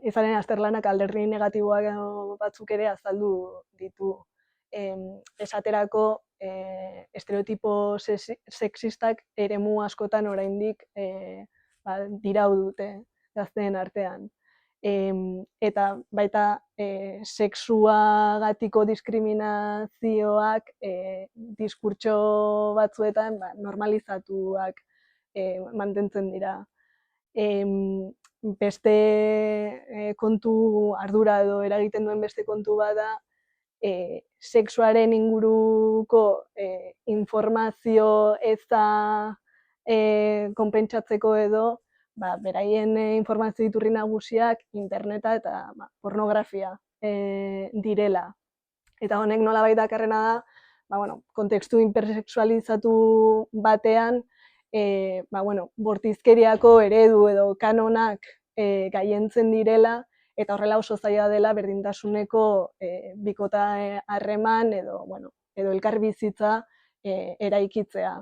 izaren azterlanak alderdi negatiboak batzuk ere azaldu ditu. Esaterako, estereotipo sexistak eremu askotan oraindik dirau dute gazteen artean. Eta baita sexuagatiko diskriminazioak diskurtso batzuetan normalizatuak mantentzen dira. Beste kontu ardura edo eragiten duen beste kontu bada, sexuaren inguruko informazio eza konpentsatzeko edo, beraien informazio iturri nagusiak interneta eta pornografia direla. Eta honek nolabait dakarrena da, kontekstu hipersexualizatu batean, bortizkeriako eredu edo kanonak gailentzen direla, eta horrela oso zaila dela berdintasuneko bikota harreman edo elkarbizitza eraikitzea.